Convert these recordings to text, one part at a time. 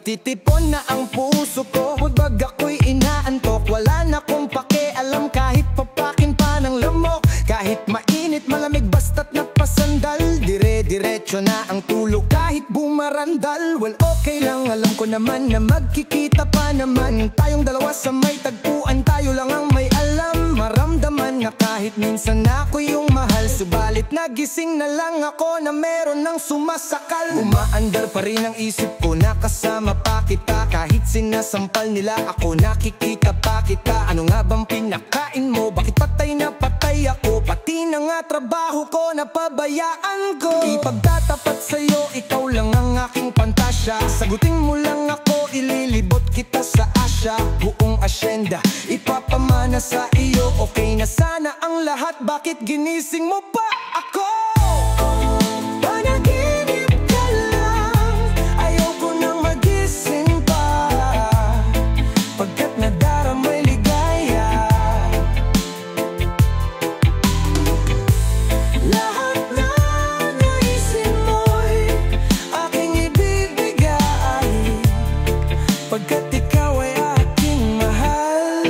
Nagtitipon na ang puso ko, pag ako'y inaantok. Wala na kong pakialam kahit papakin pa ng lamok. Kahit mainit malamig basta't napasandal, dire-diretso na ang tulog kahit bumarandal. Well okay lang, alam ko naman na magkikita pa naman tayong dalawa sa may tagpuan. Tayo lang ang may alam, maramdaman na kahit minsan ako yung mahal. Subalit nagising na lang ako na meron ng sumasakal. Umaandar pa rin ang isip ko, nakasama pa kita. Kahit sinasampal nila ako, nakikita pa kita. Ano nga bang pinakain mo? Bakit patay na patay ako? Pati na nga trabaho ko, napabayaan ko. Ipagtatapat sa'yo, ikaw lang ang aking pantasya. Sagutin mo lang ako, ililibot kita sa asya. Buong asyenda, ipapamana sa iyo. Okay na sana ang lahat, bakit ginising mo pa ako? Panaginip ka lang, ayaw ko nang magising pa. Pagkat nadaramay ligaya, lahat na naisin mo'y aking ibibigay. Pagkat ikaw ay aking mahal.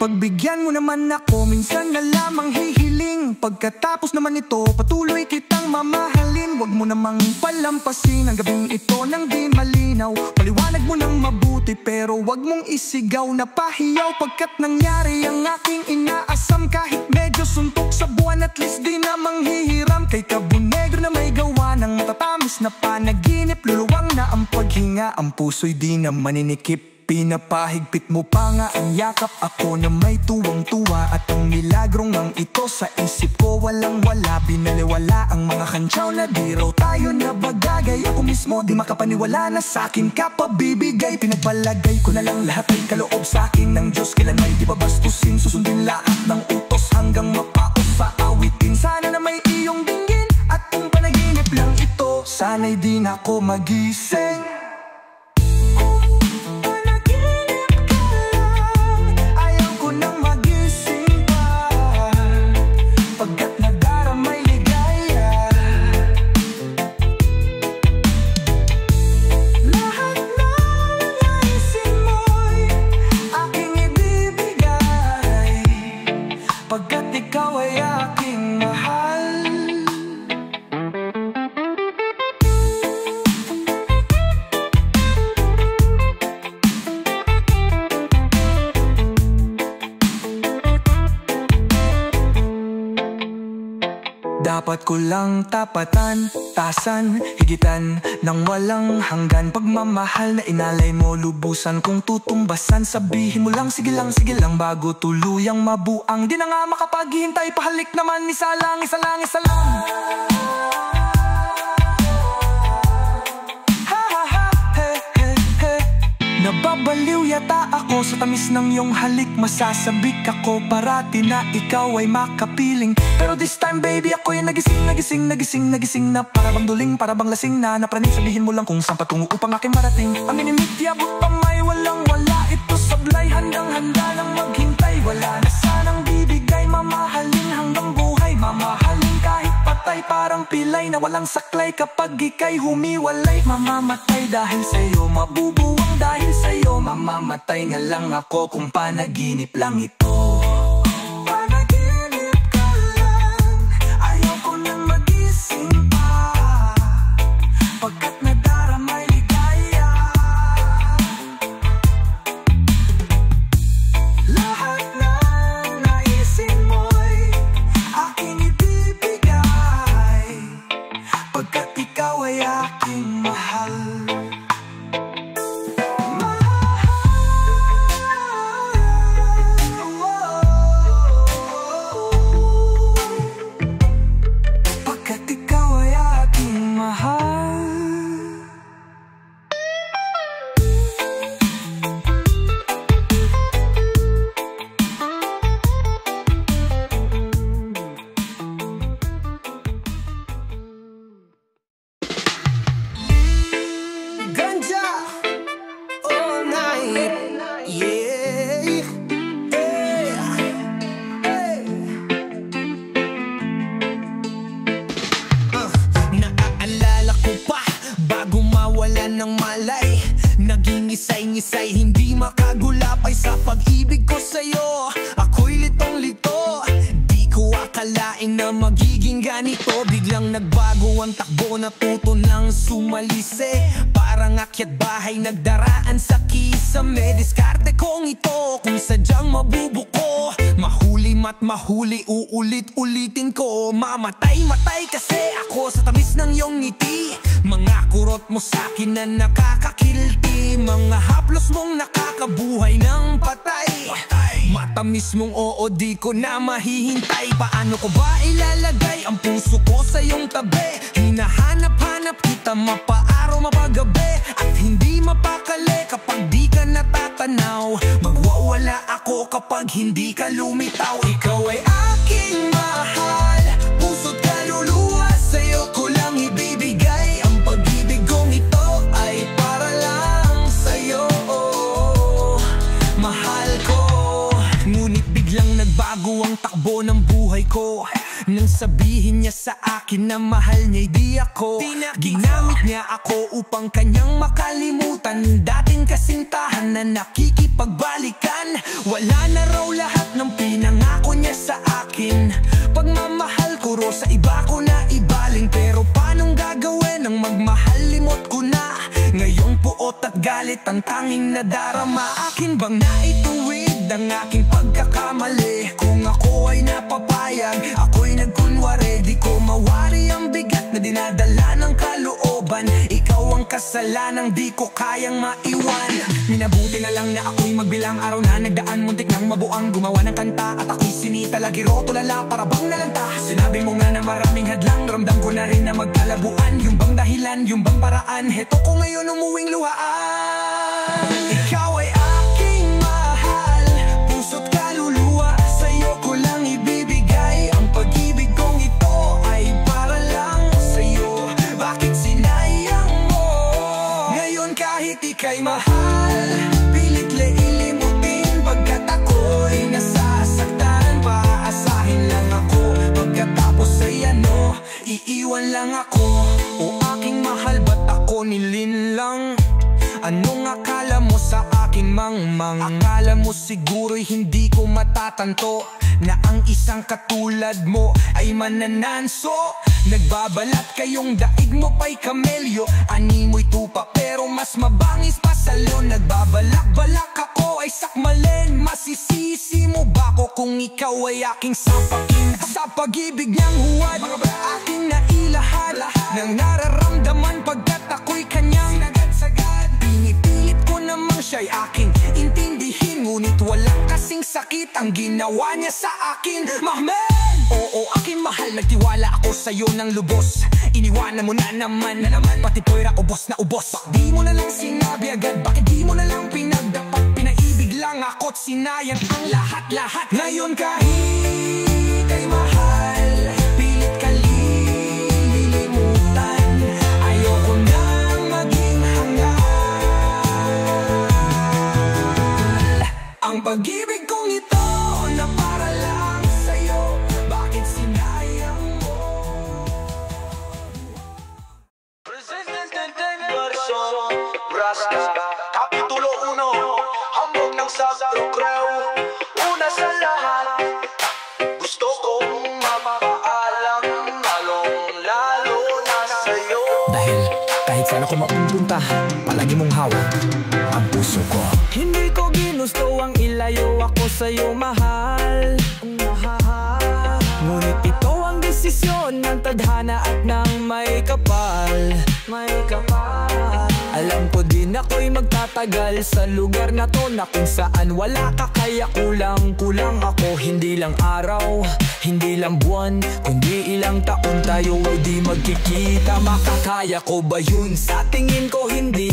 Pagbigyan mo naman ako, minsan na lamang hihiling. Pagkatapos naman ito, patuloy kitang mamahalin. Huwag mo namang palampasin ang gabing ito nang di malinaw. Paliwanag mo nang mabuti, pero huwag mong isigaw na pahiyaw. Pagkat nangyari ang aking inaasam, kahit medyo suntok sa buwan, at least di namang hihiram. Kay Kabunegro na may gawa ng matatamis na panaginip. Luluwang na ang paghinga, ang puso'y di na maninikip. Pinapahigpit mo pa nga ang yakap, ako na may tuwang-tuwa. At ang milagrong ang ito sa isip ko, walang-wala. Binaliwala ang mga kantsaw na di raw tayo na bagagay. Ako mismo di makapaniwala na sa'kin ka pabibigay. Pinagpalagay ko na lang lahat ay kaloob sa'kin ng Diyos. Kailan may di babastusin, susundin lahat ng utos hanggang mapaos sa awitin. Sana na may iyong dinggin, at kung panaginip lang ito, sana'y di na ako magising. Pagkat ikaw ay aking mahal. Dapat ko lang tapatan, tasan, higitan nang walang hanggan. Pagmamahal na inalay mo, lubusan kong tutumbasan. Sabihin mo lang sige lang bago tuluyang mabuang. Di na nga makapaghihintay, pahalik naman, isa lang, isa lang, isa lang. Nababaliw yata ako sa tamis ng iyong halik. Masasabik ako parati na ikaw ay makapiling. Pero this time baby ako'y nagising na. Para bang duling, para bang lasing na. Napraning sabihin mo lang kung saan patungo upang aking marating. Ang inimiti abot pa may walang wala. Ito sablay, handang handa lang maghintay. Wala na sanang bibigay, mamahalin hanggang buhay. Mamahalin kahit patay, parang pilay na walang saklay. Kapag ika'y humiwalay, mamamatay dahil sa'yo, mabubuwang dahil sa'yo. Mamamatay nga lang ako kung panaginip lang ito. Panaginip ka lang, ayaw ko nang magising pa. Pagkat nadaramay ligaya, lahat ng naisin mo'y aking ibibigay. Pagkat ikaw ay aking mahal. makagulapay sa pag-ibig ko sa'yo. Ako'y litong-lito, di ko akalain na magiging ganito. Biglang nagbago ang takbo, natuto ng sumalise. Parang akyat bahay, nagdaraan sa kisame. Diskarte kong ito, kung sadyang mabubuko. Mahuli mat mahuli, uulit-ulitin ko. Mamatay-matay kasi ako sa tamis ng iyong ngiti. Mga kurot mo sa'kin na nakakakilti. Mga haplos mong nakakabuhay ng patay. Matamis mong oo, di ko na mahihintay. Paano ko ba ilalagay ang puso ko sa iyong tabi? Hinahanap-hanap kita mapaaraw mapagabi. At hindi mapakali kapag di ka natatanaw. Magwawala ako kapag hindi ka lumitaw. Ikaw ay aking mahal, puso't kaluluwa, sa'yo ko lang ibibigay. Ang pag-ibig kong ito ay para lang sa'yo, mahal ko. Ngunit biglang nagbago ang takbo ng buhay ko nang sabihin niya sa akin na mahal niya'y di ako. Ginamit niya ako upang kanyang makalimutan dating kasintahan na nakikipagbalikan. Wala na raw lahat ng pinangako niya sa akin. Pagmamahal ko raw sa iba ko na ibaling. Pero paanong gagawin ang magmahal, limot ko na. Ngayong puot at galit ang tanging nadarama. Akin bang naituwid ang aking pagkakamali? Kung ako ay napapayag, ako'y nagkunwari. Di ko mawari ang bigat na dinadala ng kalooban. Ikaw ang kasalanang di ko kayang maiwan. Minabuti na lang na ako'y magbilang araw na nagdaan. Muntik nang mabuang gumawa ng kanta. At ako'y sinita, lagi tulala para bang nalanta. Sinabi mo nga na maraming hadlang, ramdam ko na rin na magkalabuan. Yung bang dahilan, yung bang paraan, heto ko ngayon umuwing luhaan. Ikaw ay aking mahal, puso't kaluluwa, sa'yo ko lang ibibigay. Ang pag-ibig kong ito ay para lang sa'yo. Bakit sinayang mo? Ngayon kahit ika'y mahal, pilit liilimutin. Pagkat ako'y nasasaktan, paasahin lang ako. Pagkatapos ay ano, iiwan lang ako. O aking mahal, ba't ako nilinlang? Anong akala mo sa aking mangmang? Akala mo siguro'y hindi ko matatanto na ang isang katulad mo ay manananso. Nagbabalat kayong daig mo pa'y kamelyo, animoy tupa pero mas mabangis pa sa'yo. Nagbabalak-balak ako ay sakmalin. Masisisi mo ba ko kung ikaw ay aking sapakin? Sa pag-ibig niyang huwad, aking nailahad ng nararamdaman pagkat ako'y kanyang sagad-sagad. Pinipilit ko namang siya'y aking intindihin, ngunit wala kasing sakit ang ginawa niya sa akin. Mahal! Oo, aking mahal, nagtiwala ako sa'yo ng lubos. Iniwanan mo na naman, pati pera ubos na ubos. Bak di mo na lang sinabi agad, bakit di mo na lang pinagdapat? Pinaibig lang ako't sinayang ang lahat-lahat. Ngayon kahit ay mahal, pilit kalilimutan. Ayoko nang maging hangal. Ang pag-ibig kong ito na para lang sa'yo, bakit sinayang mo? Kapitulo 1, hambog ng Sagro Crew. Una sa lahat, gusto kong mapapaalam, lalong-lalo na sa'yo. Dahil kahit saan ako mapupunta, palagi mong hawak ang puso ko. Hindi ko ginusto ang ilayo ako sa'yo, mahal. Ngunit ito ang desisyon ng tadhana at ng may kapal. Alam ko din ako'y magtatagal sa lugar na to, na kung saan wala ka kaya kulang ako. Hindi lang araw, hindi lang buwan, kundi ilang taon tayo di magkikita. Makakaya ko ba yun? Sa tingin ko hindi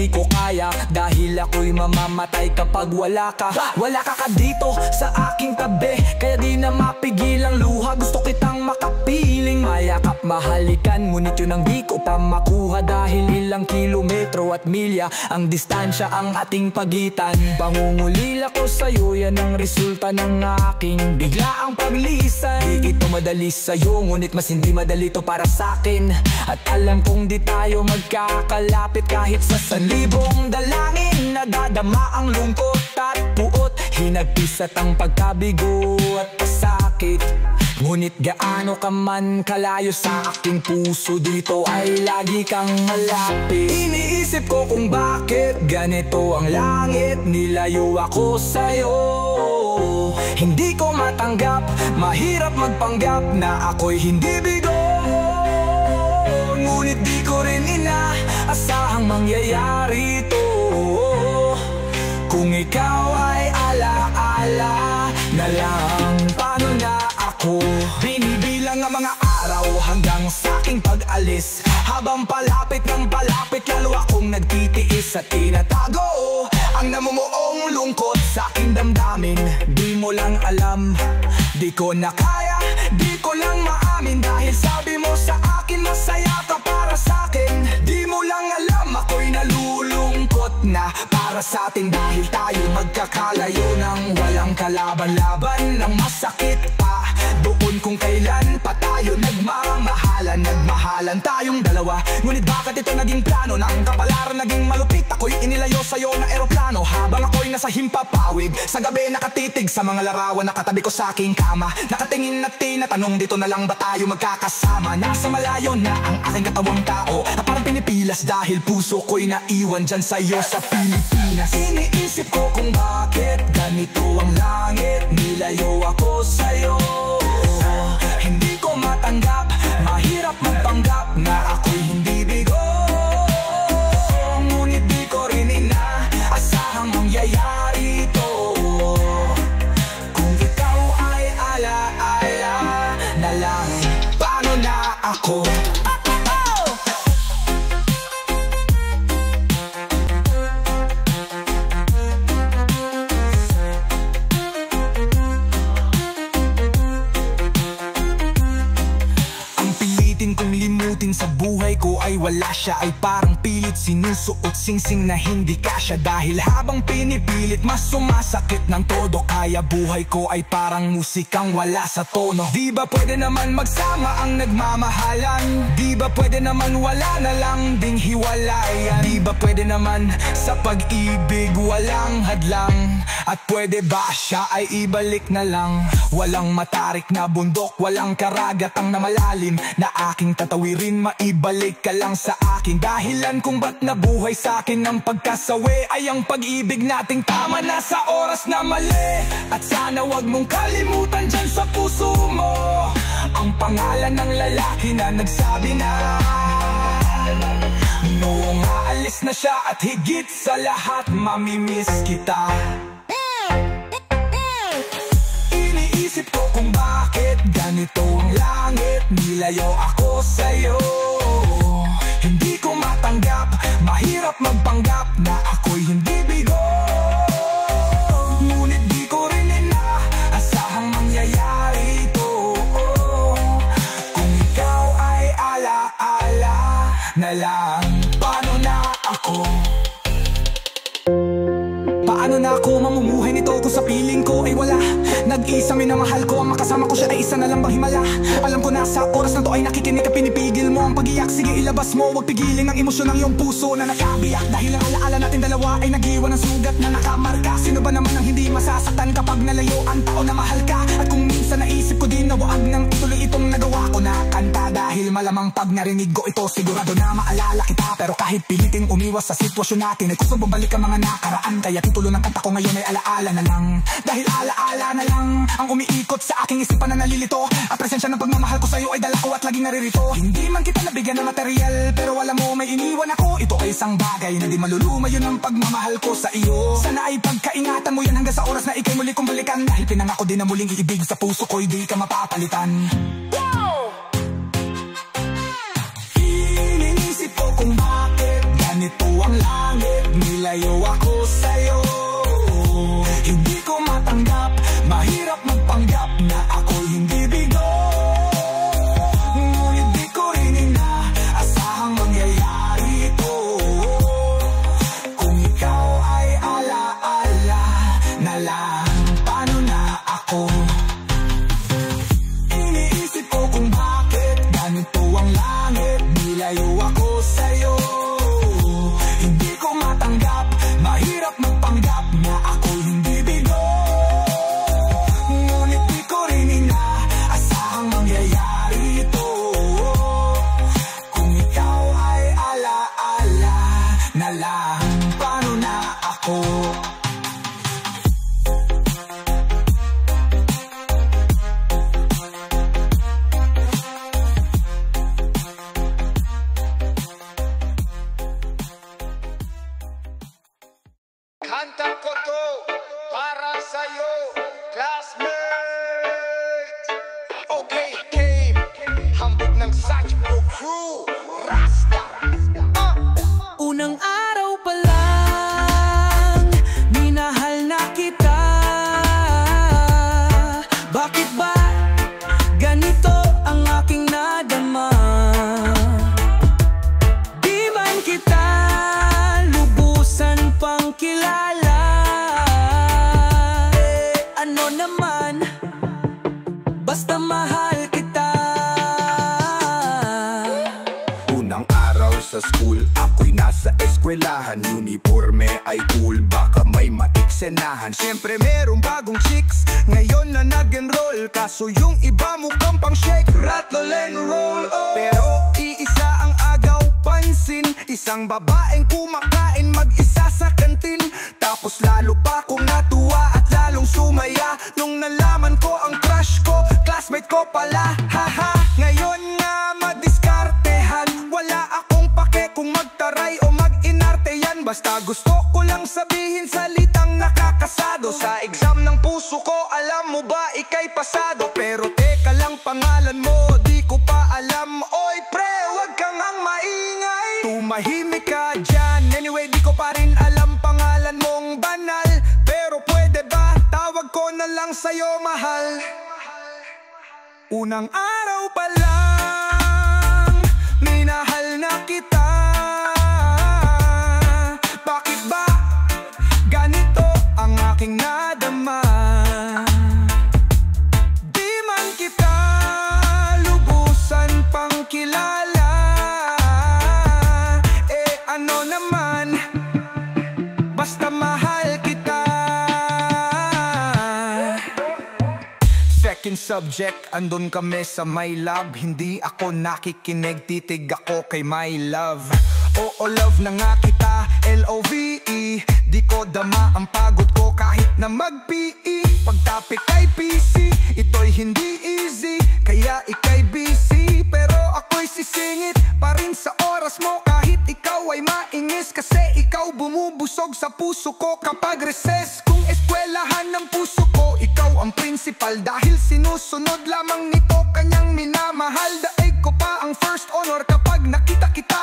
ko kaya. Dahil ako'y mamamatay kapag wala ka. Wala ka dito sa aking tabi, kaya di na mapigil ang luha. Gusto kitang piling mayakap mahalikan, ngunit yun ang di ko pa makuha dahil ilang kilometro at milya ang distansya ang ating pagitan. Pangungulila ko sa'yo, yan ang resulta ng aking biglaang paglisan. Di ito madali sa'yo, ngunit mas hindi madali to para sa'kin. At alam kong di tayo magkakalapit kahit sa sanlibong dalangin. Nadadama ang lungkot at puot, hinagpis at ang pagkabigo at pasakit. Ngunit gaano ka man kalayo sa aking puso, dito ay lagi kang malapit. Iniisip ko kung bakit ganito ang langit, nilayo ako sa'yo. Hindi ko matanggap, mahirap magpanggap na ako'y hindi bigo. Ngunit di ko rin inaasahang mangyayari to. Kung ikaw ay alaala na lang, paano na ako? Binibilang ang mga araw hanggang sa aking pag-alis. Habang palapit ng palapit, lalo akong nagtitiis at tinatago ang namumuong lungkot sa aking damdamin. Di mo lang alam, di ko na kaya, di ko lang maamin. Dahil sabi mo sa akin masaya ka para sa akin. Di mo lang alam, ako'y nalulungkot na para sa atin. Dahil tayo magkakalayo ng walang kalaban-laban, ng masakit pa doon kung kailan pa tayo nagmamahalan. Nagmahalan tayong dalawa, ngunit bakit ito naging plano? Nang kapalaran naging malupit, ako'y inilayo sa'yo na eroplano. Habang ako'y nasa himpapawid, sa gabi nakatitig sa mga larawan, nakatabi ko sa aking kama. Nakatingin at tinatanong, dito na lang ba tayo magkakasama? Nasa malayo na ang aking katawang tao, na parang pinipilas dahil puso ko'y naiwan dyan sa'yo sa Pilipinas. Iniisip ko kung bakit ganito ang langit, nilayo ako sa'yo. Hindi ko matanggap, mahirap magpanggap na ako'y hindi bigo. Ngunit di ko rin inaasahang mangyayari to. Kung ikaw ay alaala na lang, paano na ako? Kung limutin sa buhay ko ay wala siya, ay parang pilit sinusuot singsing na hindi kasya. Dahil habang pinipilit mas sumasakit ng todo, kaya buhay ko ay parang musikang wala sa tono. Di ba pwede naman magsama ang nagmamahalan? Di ba pwede naman wala na lang ding hiwalayan? Di ba pwede naman sa pag-ibig walang hadlang? At pwede ba siya ay ibalik na lang? Walang matarik na bundok, walang karagatang na malalim na aking tatawirin, maibalik ka lang sa akin. Dahilan kung ba't nabuhay sa akin ang pagkasawi ay ang pag-ibig nating tama na sa oras na mali. At sana wag mong kalimutan dyan sa puso mo ang pangalan ng lalaki na nagsabi na noong aalis na siya, at higit sa lahat mamimiss kita. Iniisip ko kung bakit ganito ang langit, nilayo ako sa'yo. Hindi ko matanggap, mahirap magpanggap na ako'y hindi bigo. Ngunit di ko rin inaasahang mangyayari to. Kung ikaw ay alaala na lang, paano na ako? Paano na ako mamumuhay nito kung sa piling ko ay wala? Nag-isa minamahal ko, ang makasama ko siya ay isa na lang bang himala? Alam ko na sa oras na to ay nakikinig ka, pinipigil mo ang pag-iyak. Sige ilabas mo, wag pigilin ang emosyon ng iyong puso na nakabiyak. Dahil ang alaala natin dalawa ay nag-iwan ng sugat na nakamarka. Sino ba naman ang hindi masasaktan kapag nalayo ang tao na mahal ka? At kung minsan naisip ko din na wag nang ituloy itong nagawa ko na kanta, dahil malamang pag narinig ko ito sigurado na maalala kita. Pero kahit piliting umiwas sa sitwasyon natin ay gusto bumalik ang mga nakaraan. Kaya titulo ng kanta ko ngayon ay alaala na lang. Dahil alaala na lang ang umiikot sa aking isipan na nalilito. Ang presensya ng pagmamahal ko sa'yo ay dala ko at laging naririto. Hindi man kita nabigyan ng material, pero alam mo may iniwan ako. Ito ay isang bagay na di malulumayon ang pagmamahal ko sa iyo. Sana ay pagkaingatan mo yan hanggang sa oras na ikay muli kong balikan. Dahil pinangako din na muling iibig sa puso ko'y di ka mapapalitan. Iniisip ko kung bakit ganito ang langit, nilayo ako sa'yo. Hindi ko matanggap, mahirap magpanggap na ako'y hindi bigo. na lang, paano na ako? Iniisip ko kung bakit ganito ang langit, nilayo ako sa'yo. Hindi ko matanggap, mahirap magpanggap na ako hindi bigo. Ngunit di ko rin inaasahang mangyayari ito. Kung ikaw ay alaala na lang, paano na ako? Kanta ko to para sa'yo, classmate. Okay, game, hambog ng Satchmo Crew, Rasta. Unang araw pa lang, minahal na kita. Bakit ba ganito ang aking nadama? Di man kita lubusan pang kilala. Ano naman, basta mahal kita. Unang araw sa school, ako'y nasa eskwelahan. Uniforme ay cool, baka may maiksenahan. Siyempre merong bagong chicks, ngayon na nag-enroll. Kaso yung iba mukhang pang shake, rattle and roll, oh. Pero iisa ang agaw pansin, isang babaeng kumakain mag-isa sa kantin. Tapos lalo pa akong natuwa at lalong sumaya nung nalaman ko ang crush ko, classmate ko pala, haha. Ngayon nga madiskartehan, wala akong pake kung magtaray o mag-inarte yan. Basta gusto ko lang sabihin salitang nakakasado. Sa exam ng puso ko, alam mo ba ika'y pasado. Pero teka lang, pangalan mo di ko pa alam. Oy pre, wag kang ang maingay, tumahimik ka dyan. Anyway, di ko pa rin alam pangalan mong banal. Pero pwede ba tawag ko na lang sa'yo mahal? Unang araw pa lang, minahal na kita. Bakit ba ganito ang aking nadama? Di man kita lubusan pang kilala. Ano naman, basta mahal kita. Second subject, andun kami sa my love. Hindi ako nakikinig, titig ako kay my love. Oo, love na nga kita, L-O-V-E. Di ko dama ang pagod ko kahit na mag-PE. Pag-topic kay PC, ito'y hindi easy, kaya ika'y busy. Pero ako'y sisingit pa rin sa oras mo, kahit ikaw ay maingis. Kasi ikaw bumubusog sa puso ko kapag recess. Kung eskwelahan ng puso ko, ikaw ang principal. Dahil sinusunod lamang nito kanyang minamahal. Daig ko pa ang first honor kapag nakita kita.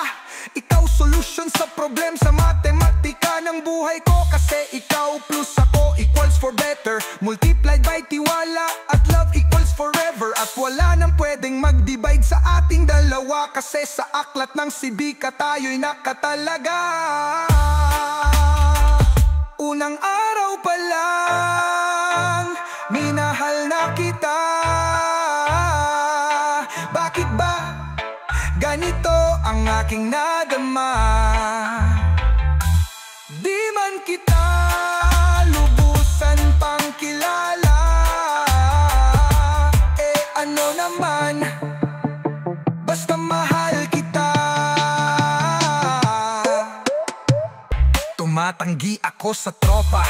Ikaw solution sa problem sa matematika ng buhay ko. Kasi ikaw plus ako equals for better, multiplied by tiwala at love equals forever. At wala nang pwedeng mag-divide sa ating dalawa, kasi sa aklat ng sibika tayo'y nakatalaga. Unang araw pa lang, minahal na kita. Bakit ba ganito ang aking nadama? Di man kita lubusan pang kilala. Ano naman, basta mahal kita. Tumatanggi ako sa tropa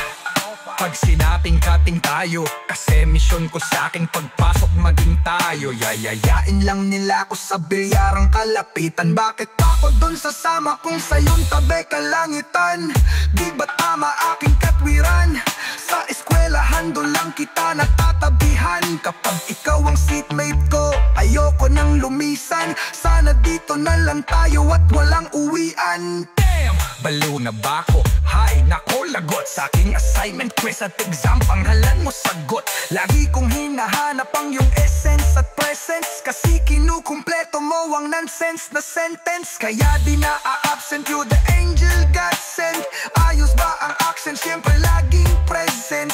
pag sinabing cutting tayo, kasi misyon ko sa aking pagpasok maging tayo. Yayayain lang nila ako sa bilyarang kalapitan. Bakit ako dun sasama kung sa'yon tabi kalangitan? Di ba tama aking katwiran? Sa eskwelahan doon lang kita natatabihan. Kapag ikaw ang seatmate ko, ayoko nang lumisan. Sana dito na lang tayo at walang uwian. Baliw na ba ako? Hay, nako, lagot sa aking assignment, quiz at exam, panghalan mo sagot. Lagi kong hinahanap ang iyong essence at presence, kasi kinukumpleto mo ang nonsense na sentence. Kaya di na a-absent, you the angel God sent. Ayos ba ang accent? Siyempre laging present.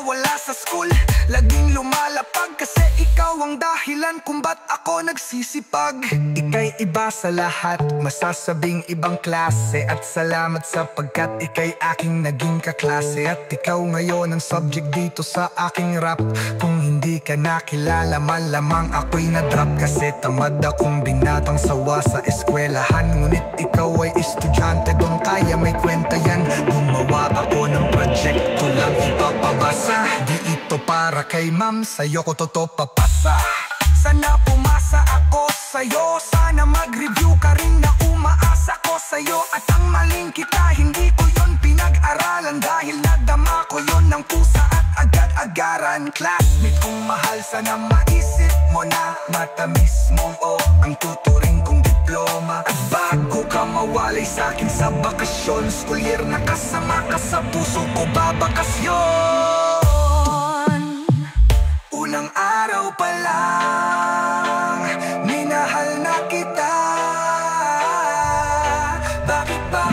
nawala sa school. Laging lumalapag kasi ikaw ang dahilan kung ba't ako nagsisipag. Ika'y iba sa lahat, masasabing ibang klase. At salamat sapagkat ika'y aking naging kaklase. At ikaw ngayon ang subject dito sa aking rap. Kung hindi ka nakilala, malamang ako'y na-drop. Kasi tamad akong binatang sawa sa eskwelahan. Ngunit ikaw ay estudyante, doon kaya may kwenta yan. Gumawa ako ng proyekto lang ipapabasa. Di ito para kay ma'am, sa'yo ko toto papasa. Sana pumasa ako sa'yo, sana mag-review ka rin na umaasa ko sa'yo. At ang maling kita, hindi ko yon pinag-aralan. Dahil nadama ko yon ng pusa at agad-agaran. Classmate kong mahal, sana maisip mo na matamis mo ang tuturing kong diploma. At bago ka mawalay sa'kin sa bakasyon, school year na kasama ka sa puso ko babakasyon. Unang araw pa lang, minahal na kita. Bakit ba?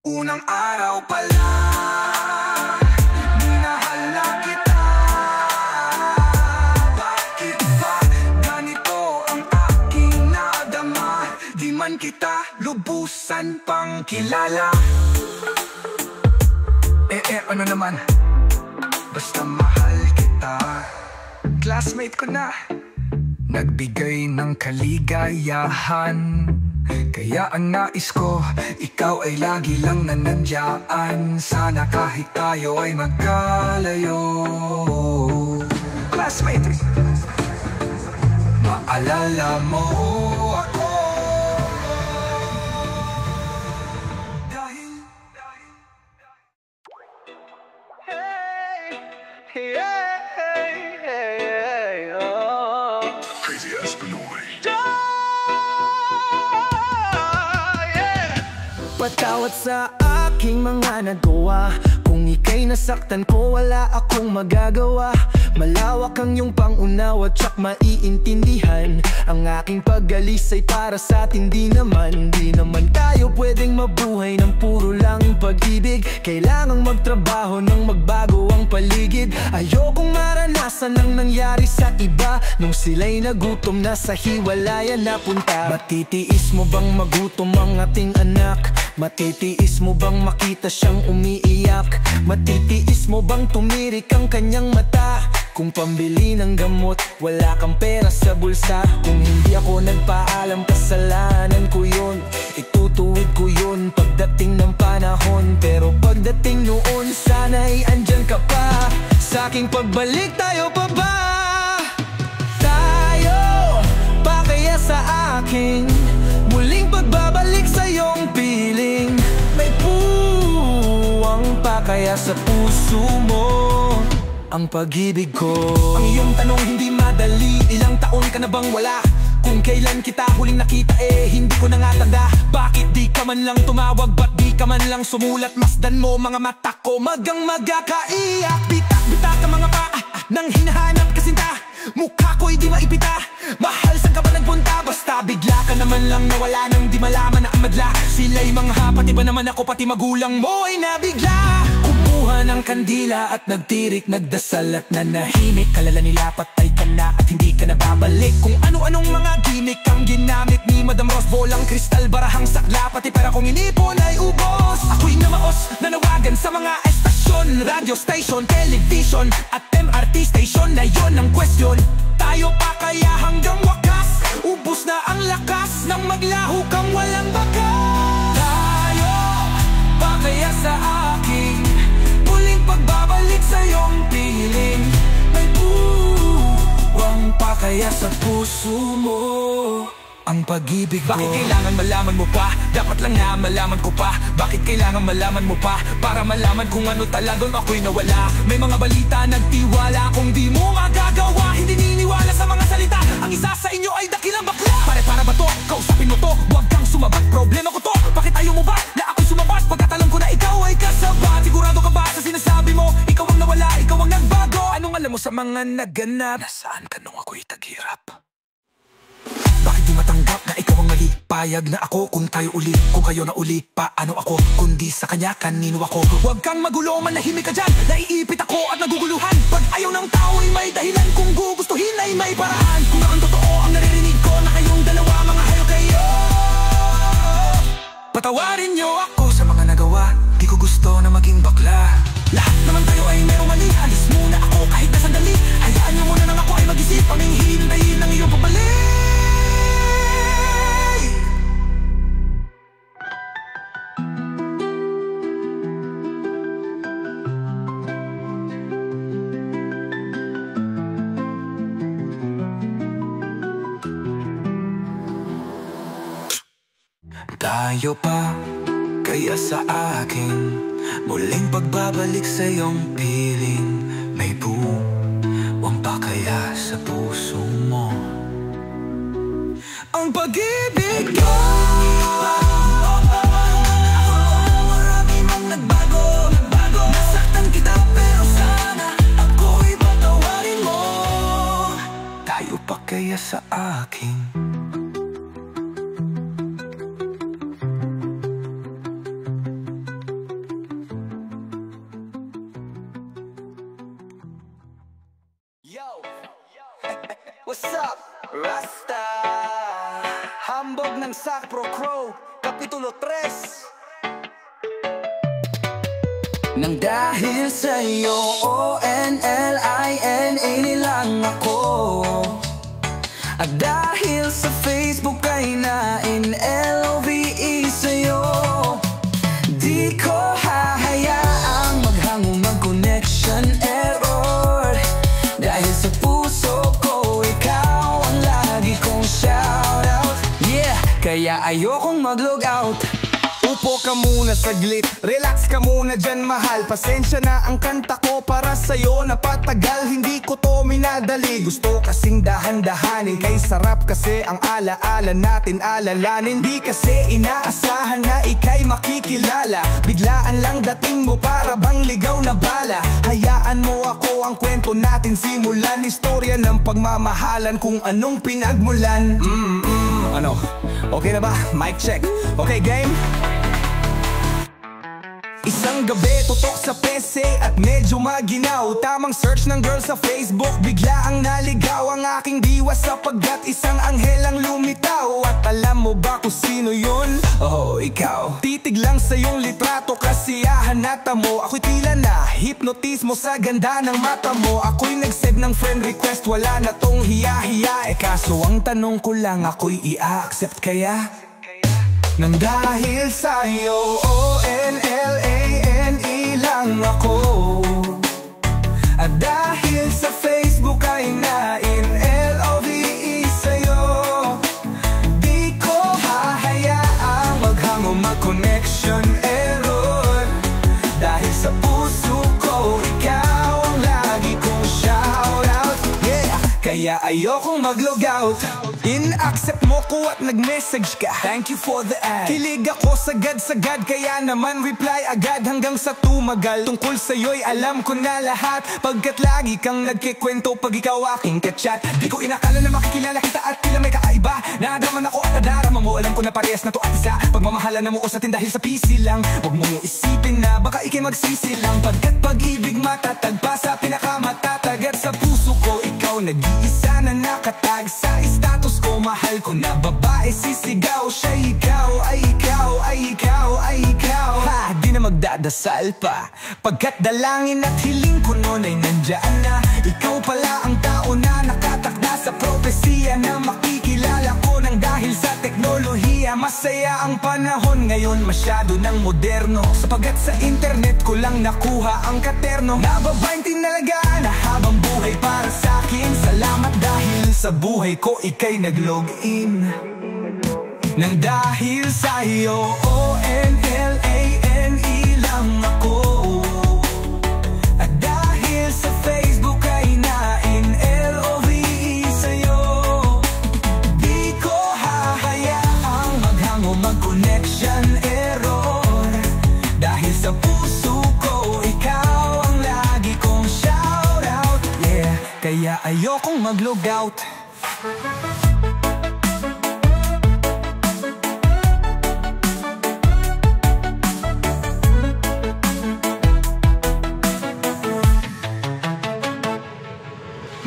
Unang araw pa lang, minahal na kita. Bakit ba ganito ang aking nadama? Di man kita lubusan pang kilala. Ano naman, basta mahal kita. Classmate ko na, nagbigay ng kaligayahan. Kaya ang nais ko, ikaw ay lagi lang nanandiyan. Sana kahit tayo ay magkalayo. Classmate, maalala mo ako. Crazy ass Pinoy. Patawad sa aking mga nagawa. Kung ika'y nasaktan ko, wala akong magagawa. Malawak ang iyong pangunawa, tsak maiintindihan. Ang aking pag-alis ay para sa atin, di naman tayo pwedeng mabuhay ng puro lang pag-ibig. Kailangang magtrabaho nang magbago ang paligid. Ayokong maranasan ang nangyari sa iba nung sila'y nagutom na sa hiwalayan napunta. Matitiis mo bang magutom ang ating anak? Matitiis mo bang makita siyang umiiyak? Matitiis mo bang tumirik ang kanyang mata? Kung pambili ng gamot, wala kang pera sa bulsa. Kung hindi ako nagpaalam, kasalanan ko yun. Itutuwid ko yun pagdating ng panahon. Pero pagdating noon, sana'y andyan ka pa. Sa aking pagbalik, tayo pa ba? Tayo pa kaya sa aking muling pagbabalik sa iyong piling? May puwang pa kaya sa puso mo ang pag-ibig ko? Ang iyong tanong hindi madali, ilang taon ka na bang wala? Kung kailan kita huling nakita hindi ko na nga tanda. Bakit di ka man lang tumawag, ba't di ka man lang sumulat? Masdan mo mga mata ko, magang magkakaiyak. Bitak-bitak ang mga paa nang hinahanap kasinta. Mukha ko'y di maipita, mahal saan ka ba nagpunta? Basta bigla ka naman lang nawala nang di malaman na ang madla. Sila'y mga pati ba naman ako, pati magulang mo ay nabigla. Kumuha ng kandila at nagtirik, nagdasal at nanahimik. Kalala nila patay ka na at hindi ka na babalik. Kung ano-anong mga gimmick ang ginamit ni Madam Rose. Bolang kristal, barahang sakla, pati pera kong inipon ay ubos. Ako'y namaos, nanawagan sa mga estasyon, radio station, television at MRT station. Na yon ang question, tayo pa kaya hanggang wakas? Ubus na ang lakas nang maglaho kang walang bakas. Tayo pa kaya sa aking muling pagbabalik sa iyong piling? May puwang pa kaya sa puso mo ang pag-ibig ko? Bakit kailangan malaman mo pa? Dapat lang na malaman ko pa. Bakit kailangan malaman mo pa? Para malaman kung ano talagang ako'y nawala. May mga balita nagtiwala, kung di mo magagawa, hindi niniwala sa mga salita. Ang isa sa inyo ay dakilang bakla. Para ba to? Kausapin mo to, huwag kang sumabat, problema ko to. Bakit ayaw mo ba na ako'y sumabat? Pagkatalam ko na ikaw ay kasabat. Sigurado ka ba sa sinasabi mo? Ikaw ang nawala, ikaw ang nagbago. Anong alam mo sa mga naganap? Nasaan ka nung ako'y taghirap? Bakit di matanggap na ikaw ang mali. Payag na ako kung tayo uli. Kung kayo na uli, paano ako? Kundi sa kanya, kanino ako? Huwag kang magulo, manahimik ka dyan. Naiipit ako at naguguluhan. Pag ayaw ng tao ay may dahilan. Kung gugustuhin ay may paraan. Kung ang totoo ang naririnig ko na kayong dalawa, mga hayop kayo. Patawarin niyo ako sa mga nagawa. Di ko gusto na maging bakla. Lahat naman tayo ay merong mali. Alis muna ako kahit na sandali. Hayaan niyo muna nang ako ay mag-isip. Ang hintayin ng iyong pabalik. Tayo pa, kaya sa akin muling pagbabalik sa iyong piling. May buwang pa kaya sa puso mo ang pag-ibig ko. Marami mong nagbago. Nasaktan kita pero sana ako'y patawarin mo. Tayo pa kaya sa akin. What's up, Rasta? Hambog ng Sac Pro Crew, Kapitulo 3. Nang dahil sa'yo, O-N-L-I-N-A nilang ako. At dahil sa Facebook ay na-in-L-O-V-E sa'yo. Di ko hahayaang maghango mag-connection error. Dahil sa puso ko, ikaw ang lagi kong shoutout. Yeah, kaya ayokong mag-log out. Upo ka muna saglit, relax ka muna dyan mahal. Pasensya na ang kanta ko para sa'yo napatagal. Hindi ko to minadali, gusto kasing dahan-dahanin. Kay sarap kasi ang alaala natin alalanin. Di kasi inaasahan na ika'y makikilala. Biglaan lang dating mo para bang ligaw na bala. Hayaan mo ako ang kwento natin simulan. Istorya ng pagmamahalan kung anong pinagmulan. Ano? Okay na ba? Mic check. Okay, game? Isang gabi tutok sa PC at medyo maginaw. Tamang search ng girl sa Facebook, bigla ang naligaw ang aking diwa sapagkat isang anghel ang lumitaw. At alam mo ba kung sino yun? Oh, ikaw. Titig lang sa iyong litrato, kasiyahan na tamo. Ako'y tila na hipnotismo sa ganda ng mata mo. Ako'y nag-send ng friend request, wala na tong hiya-hiya. Kaso ang tanong ko lang, ako'y i-accept kaya? Nang dahil sa'yo, O-N-L-A-N-E lang ako. At dahil sa Facebook ay na-in-L-O-V-E sa'yo. Di ko hahayaang maghango mag-connection error. Dahil sa puso ko, ikaw ang lagi kong shoutout. Yeah, kaya ayokong mag-log out. In-accept mo ko at nag-message ka, thank you for the ad. Kilig ako sagad-sagad, kaya naman reply agad. Hanggang sa tumagal, tungkol sa'yo'y alam ko na lahat. Pagkat lagi kang nagkikwento pag ikaw aking kachat. Di ko inakala na makikilala kita at tila may kakaiba. Naadaman ako at nadarama mo, alam ko na parehas na to at isa. Pagmamahalan na mo ko sa atin dahil sa PC lang. Huwag mong isipin na baka ikay magsisi lang. Pagkat pag-ibig matatagpa sa pinakamatatag. At sa puso ko, ikaw nag-iisa na nakatag. Sa status ko, mahal ko na babae sisigaw. Siya ikaw, ay ikaw, ay ikaw, ay ikaw. Ha, di na magdadasal pa, pagkat dalangin at hiling ko noon ay nandyan na. Ikaw pala ang tao na nakatakda sa propesiya na makikilala ko nang dahil sa teknolohiya. Masaya ang panahon ngayon, masyado ng moderno. Sapagat sa internet ko lang nakuha ang katerno. Nababain tinalagaan na habang buhay para sa'kin. Salamat dahil sa buhay ko ika'y nag-login. Nang dahil sa'yo, O-N-L-A-N-E lang ako. At dahil sa Facebook ay na-in-L-O-V-E sa'yo. Di ko hahayaang maghango mag-connection error. Dahil sa puso ko, ikaw ang lagi kong shoutout. Yeah, kaya ayokong mag-log out.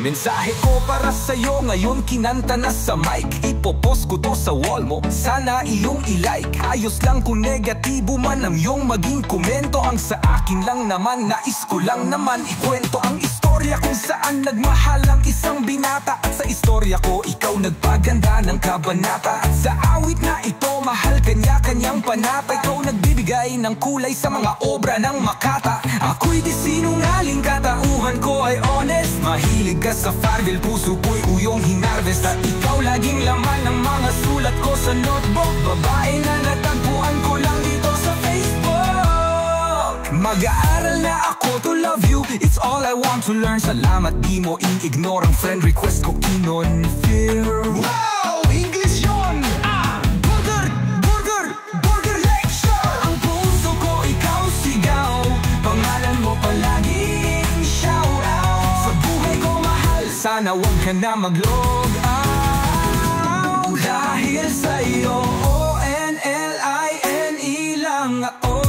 Mensahe ko para sa'yo ngayon kinanta na sa mic. Ipopost ko to sa wall mo, sana iyong ilike. Ayos lang kung negatibo man ang iyong maging komento. Ang sa akin lang naman, nais ko lang naman ikwento ang istorya kung saan nagmahal ang isang binata. At sa istorya ko, ikaw nagpaganda ng kabanata. At sa awit na ito, mahal kanya-kanyang panata. Ikaw nagbibigay ng kulay sa mga obra ng Makata. Ako'y di sinungaling, katauhan ko ay honest. Mahilig ka sa Farvel, puso ko'y uyong hinarvest. At ikaw laging laman ng mga sulat ko sa notebook. Babae na natagpuan ko lang dito sa Facebook. Mag-aaral na ako to love you, it's all I want to learn. Salamat di mo i-ignore ang friend request ko kinonfirm. Wow! English yun! Burger lecture! Ang puso ko ikaw sigaw, pangalan mo palaging shout out. Sa buhay ko mahal, sana wag ka na mag-log out. Dahil sa'yo, O-N-L-I-N-E lang ako.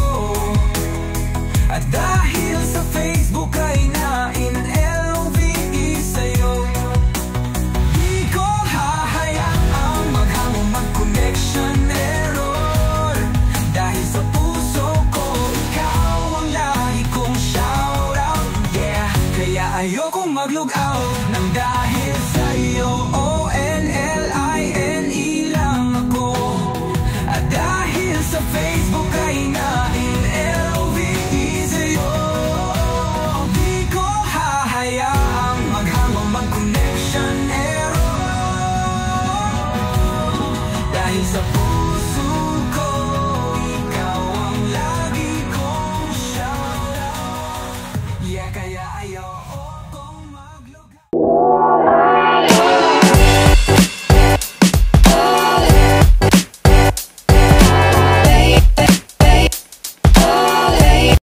At dahil sa Facebook ay na-in-L-O-V-E sa'yo, di ko hahayaang maghangong mag-connection error. Dahil sa puso ko, ikaw ang lagi kong shoutout. Yeah, kaya ayokong mag-log out.